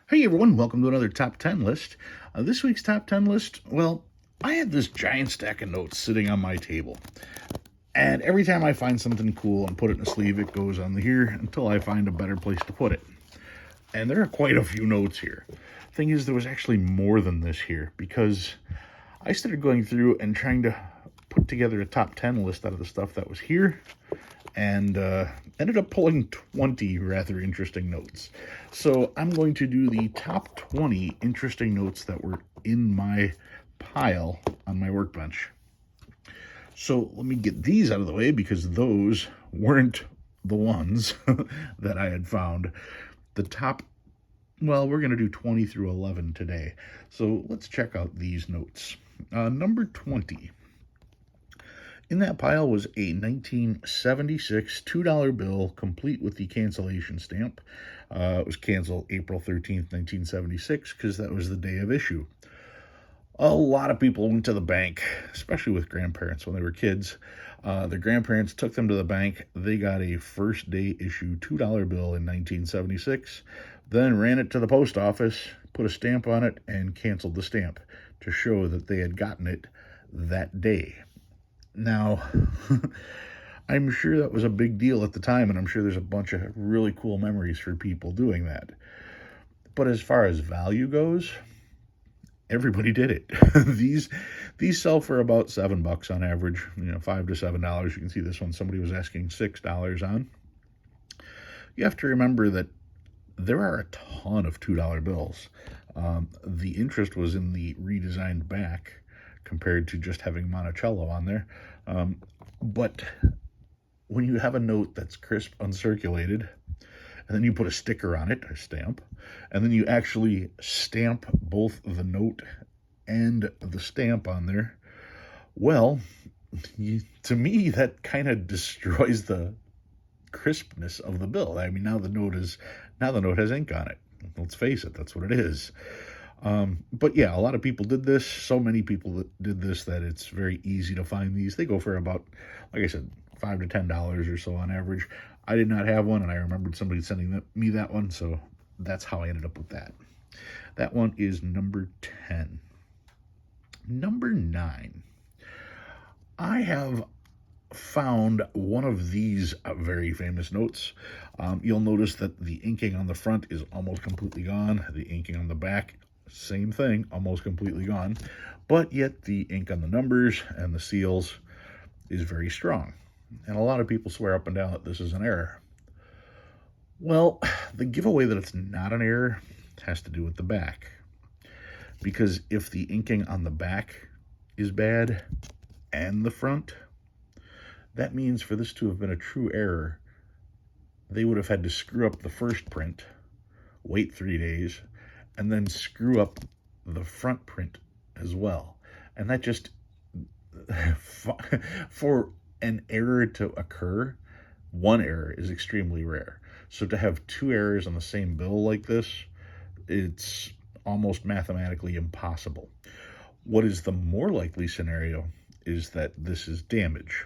Hey everyone, welcome to another top 10 list. This week's top 10 list, well, I had this giant stack of notes sitting on my table. And every time I find something cool and put it in a sleeve, it goes on here until I find a better place to put it. And there are quite a few notes here. Thing is, there was actually more than this here because I started going through and trying to put together a top 10 list out of the stuff that was here and ended up pulling 20 rather interesting notes. So I'm going to do the top 20 interesting notes that were in my pile on my workbench. So let me get these out of the way because those weren't the ones that I had found. The top, well, we're going to do 20 through 11 today. So let's check out these notes. Number 20. In that pile was a 1976 $2 bill, complete with the cancellation stamp. It was canceled April 13th, 1976, because that was the day of issue. A lot of people went to the bank, especially with grandparents when they were kids. Their grandparents took them to the bank. They got a first day issue $2 bill in 1976, then ran it to the post office, put a stamp on it, and canceled the stamp to show that they had gotten it that day. Now, I'm sure that was a big deal at the time, and I'm sure there's a bunch of really cool memories for people doing that. But as far as value goes, everybody did it. these sell for about $7 on average, $5 to $7. You can see this one somebody was asking $6 on. You have to remember that there are a ton of $2 bills. The interest was in the redesigned back compared to just having Monticello on there. But when you have a note that's crisp, uncirculated, and then you put a sticker on it, a stamp, and then you actually stamp both the note and the stamp on there, well, to me, that kind of destroys the crispness of the bill. I mean, now the note has ink on it. Let's face it, that's what it is. But yeah, a lot of people did this. So many people did this that it's very easy to find these. They go for about, like I said, $5 to $10 or so on average. I did not have one, and I remembered somebody sending me that one, so that's how I ended up with that. That one is number 10. Number 9. I have found one of these very famous notes. You'll notice that the inking on the front is almost completely gone. The inking on the back, same thing, almost completely gone. But yet the ink on the numbers and the seals is very strong. And a lot of people swear up and down that this is an error. Well, the giveaway that it's not an error has to do with the back. Because if the inking on the back is bad and the front, that means for this to have been a true error, they would have had to screw up the first print, wait 3 days, and then screw up the front print as well. And that just, for an error to occur, one error is extremely rare. So to have two errors on the same bill like this, it's almost mathematically impossible. What is the more likely scenario is that this is damage.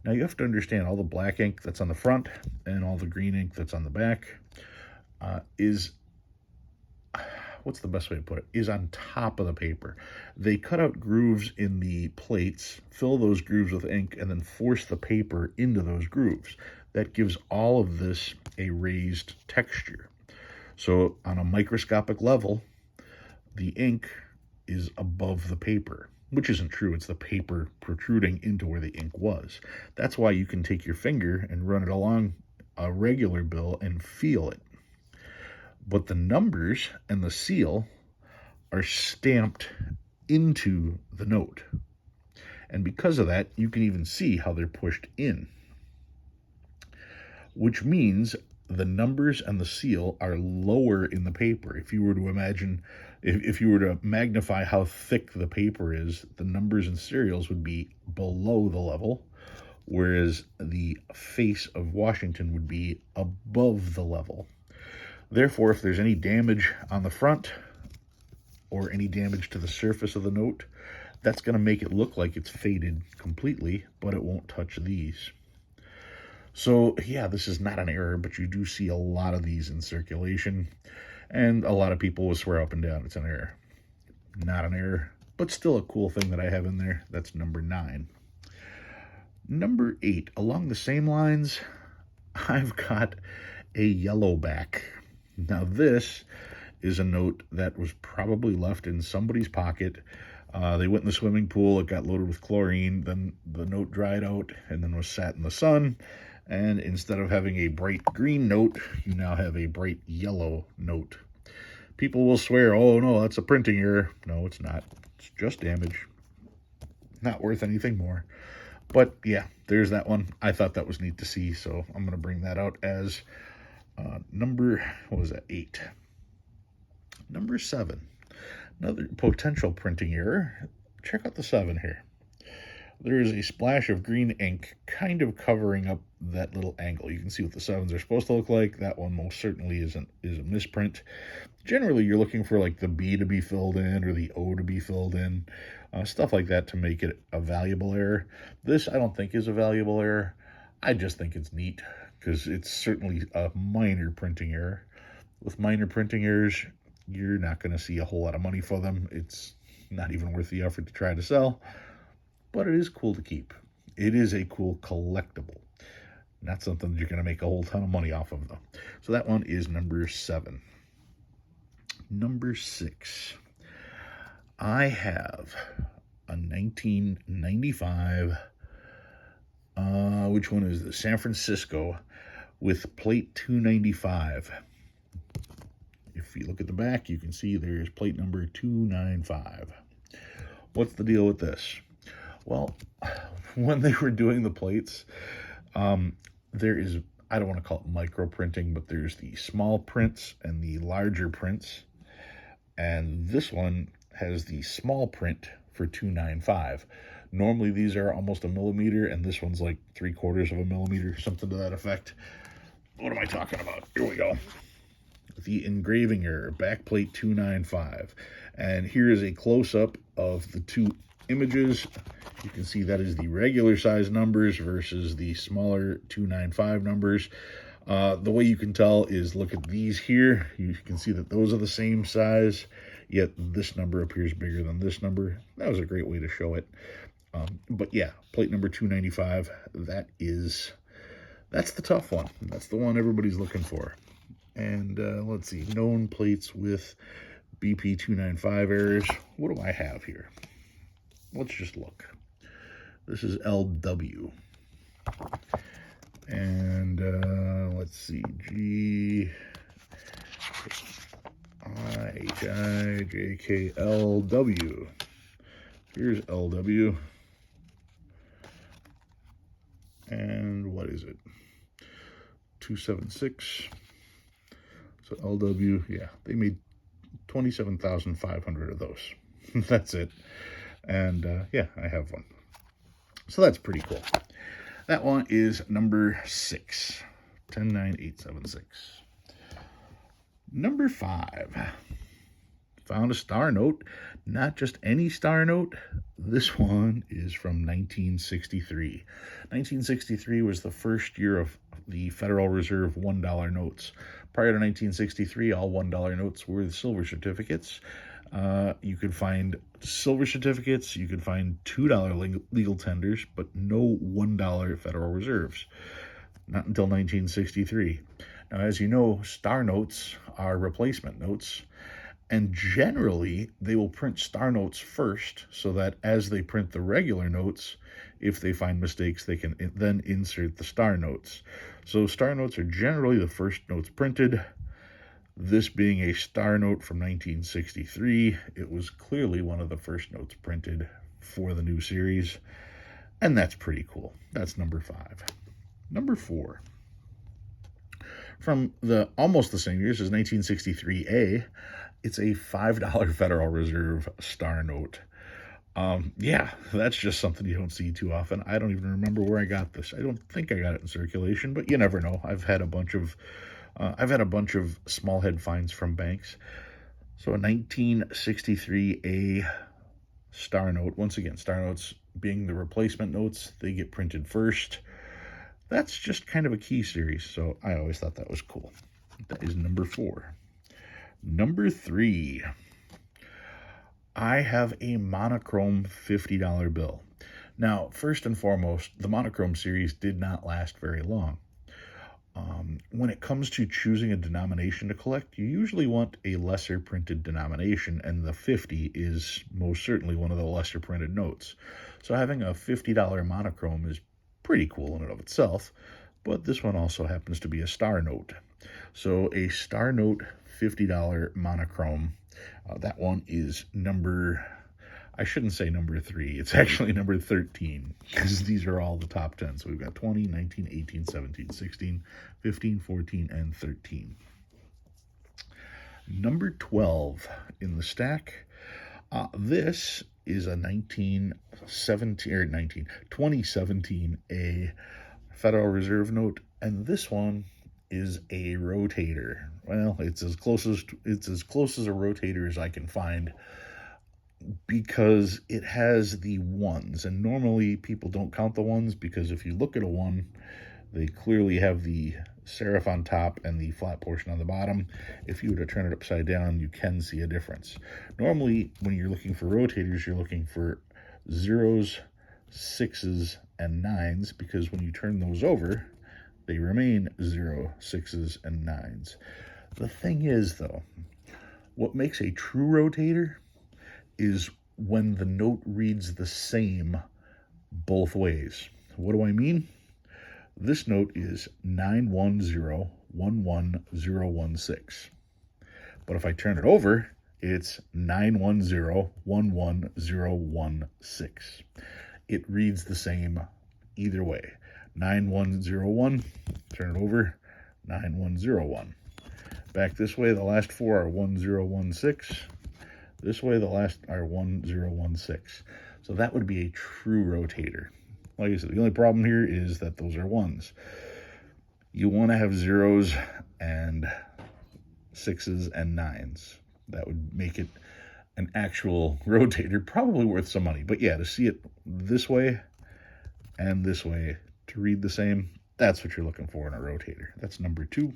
Now you have to understand all the black ink that's on the front and all the green ink that's on the back is, what's the best way to put it, is on top of the paper. They cut out grooves in the plates, fill those grooves with ink, and then force the paper into those grooves. That gives all of this a raised texture. So on a microscopic level, the ink is above the paper, which isn't true. It's the paper protruding into where the ink was. That's why you can take your finger and run it along a regular bill and feel it. But the numbers and the seal are stamped into the note. And because of that, you can even see how they're pushed in. Which means the numbers and the seal are lower in the paper. If you were to imagine, if you were to magnify how thick the paper is, the numbers and serials would be below the level, whereas the face of Washington would be above the level. Therefore, if there's any damage on the front or any damage to the surface of the note, that's going to make it look like it's faded completely, but it won't touch these. So yeah, this is not an error, but you do see a lot of these in circulation. And a lot of people will swear up and down it's an error. Not an error, but still a cool thing that I have in there. That's number 9. Number 8, along the same lines, I've got a yellowback. Now this is a note that was probably left in somebody's pocket. They went in the swimming pool, it got loaded with chlorine, then the note dried out and then was sat in the sun. And instead of having a bright green note, you now have a bright yellow note. People will swear, oh no, that's a printing error. No, it's not. It's just damage. Not worth anything more. But yeah, there's that one. I thought that was neat to see, so I'm going to bring that out as number, what was that, 8. Number 7, another potential printing error. Check out the 7 here. There is a splash of green ink kind of covering up that little angle. You can see what the 7s are supposed to look like. That one most certainly is a misprint. Generally, you're looking for like the B to be filled in or the O to be filled in, stuff like that to make it a valuable error. This I don't think is a valuable error. I just think it's neat because it's certainly a minor printing error. With minor printing errors, you're not going to see a whole lot of money for them. It's not even worth the effort to try to sell. But it is cool to keep. It is a cool collectible. Not something that you're going to make a whole ton of money off of, though. So that one is number 7. Number 6. I have a 1995, which one is this? San Francisco with plate 295. If you look at the back, you can see there's plate number 295. What's the deal with this? Well, when they were doing the plates, there is, I don't want to call it micro printing, but there's the small prints and the larger prints. And this one has the small print for 295. Normally these are almost a millimeter, and this one's like 3/4 of a millimeter, something to that effect. What am I talking about? Here we go. The engraving error, backplate 295. And here is a close-up of the two images. You can see that is the regular size numbers versus the smaller 295 numbers. The way you can tell is look at these here. You can see that those are the same size, yet this number appears bigger than this number. That was a great way to show it. But yeah, plate number 295, that's the tough one. That's the one everybody's looking for. And let's see, known plates with BP 295 errors. What do I have here? Let's just look. This is LW. And let's see, G, I, H, I, J, K, L, W. Here's LW. And what is it? 276. So LW, yeah, they made 27,500 of those. That's it. And yeah, I have one. So that's pretty cool. That one is number 6, 109,876. Number 5, found a star note. Not just any star note. This one is from 1963. 1963 was the first year of the Federal Reserve $1 notes. Prior to 1963, all $1 notes were the silver certificates. You could find silver certificates, you could find $2 legal tenders, but no $1 Federal Reserves. Not until 1963. Now, as you know, star notes are replacement notes, and generally they will print star notes first so that as they print the regular notes, if they find mistakes, they can then insert the star notes. So star notes are generally the first notes printed. This being a star note from 1963, it was clearly one of the first notes printed for the new series, and that's pretty cool. That's number 5. Number 4, from the almost the same year, this is 1963A. It's a $5 Federal Reserve star note. Yeah, that's just something you don't see too often. I don't even remember where I got this. I don't think I got it in circulation, but you never know. I've had a bunch of small head finds from banks. So a 1963A star note. Once again, star notes being the replacement notes, they get printed first. That's just kind of a key series, so I always thought that was cool. That is number 4. Number 3, I have a monochrome $50 bill. Now, first and foremost, the monochrome series did not last very long. When it comes to choosing a denomination to collect, you usually want a lesser printed denomination, and the 50 is most certainly one of the lesser printed notes. So having a $50 monochrome is pretty cool in and of itself, but this one also happens to be a star note. So a star note $50 monochrome, that one is I shouldn't say number 3, it's actually number 13, because these are all the top 10. So we've got 20, 19, 18, 17, 16, 15, 14, and 13. Number 12 in the stack, this is a 2017 a Federal Reserve note, and this one is a rotator. Well, it's as close as a rotator as I can find, because it has the ones, and normally people don't count the ones, because if you look at a one, they clearly have the serif on top and the flat portion on the bottom. If you were to turn it upside down, you can see a difference. Normally, when you're looking for rotators, you're looking for 0s, 6s, and 9s, because when you turn those over, they remain 0, 6s, and 9s. The thing is, though, what makes a true rotator is when the note reads the same both ways. What do I mean? This note is 910-11016. But if I turn it over, it's 910-11016. It reads the same either way. 9101, turn it over, 9101. Back this way, the last 4 are 1016. This way, the last are 1016. So that would be a true rotator. Like I said, the only problem here is that those are ones. You want to have 0s and 6s and 9s. That would make it an actual rotator, probably worth some money. But yeah, to see it this way and this way, to read the same, that's what you're looking for in a rotator. That's number 2.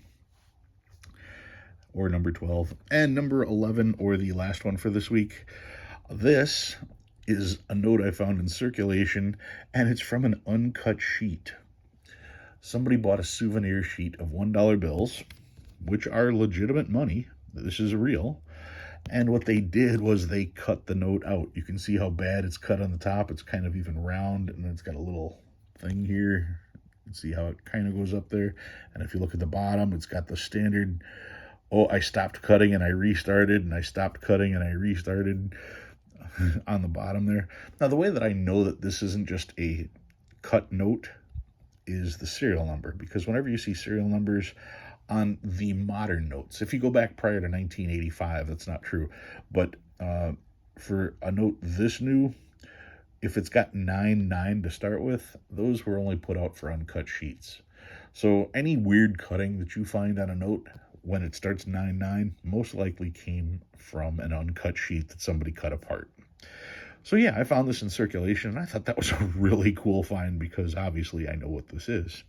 Or number 12. And number 11, or the last one for this week, this is a note I found in circulation, and it's from an uncut sheet. Somebody bought a souvenir sheet of $1 bills, which are legitimate money. This is real. And what they did was they cut the note out. You can see how bad it's cut on the top. It's kind of even round, and it's got a little thing here. You can see how it kind of goes up there. And if you look at the bottom, it's got the standard, oh, I stopped cutting and I restarted, and I stopped cutting and I restarted on the bottom there. Now, the way that I know that this isn't just a cut note is the serial number, because whenever you see serial numbers on the modern notes, if you go back prior to 1985, that's not true. But for a note this new, if it's got 99 to start with, those were only put out for uncut sheets. So any weird cutting that you find on a note when it starts 99 most likely came from an uncut sheet that somebody cut apart. So yeah, I found this in circulation, and I thought that was a really cool find, because obviously I know what this is.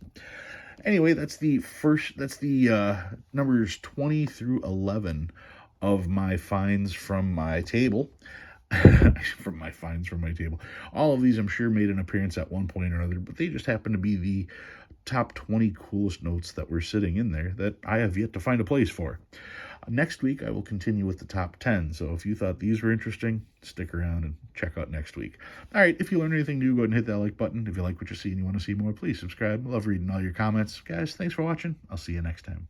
Anyway, that's the numbers 20 through 11 of my finds from my table. From my table. All of these, I'm sure, made an appearance at one point or another, but they just happen to be the top 20 coolest notes that were sitting in there that I have yet to find a place for. Next week, I will continue with the top 10. So if you thought these were interesting, stick around and check out next week. All right, if you learned anything new, go ahead and hit that like button. If you like what you see and you want to see more, please subscribe. I love reading all your comments. Guys, thanks for watching. I'll see you next time.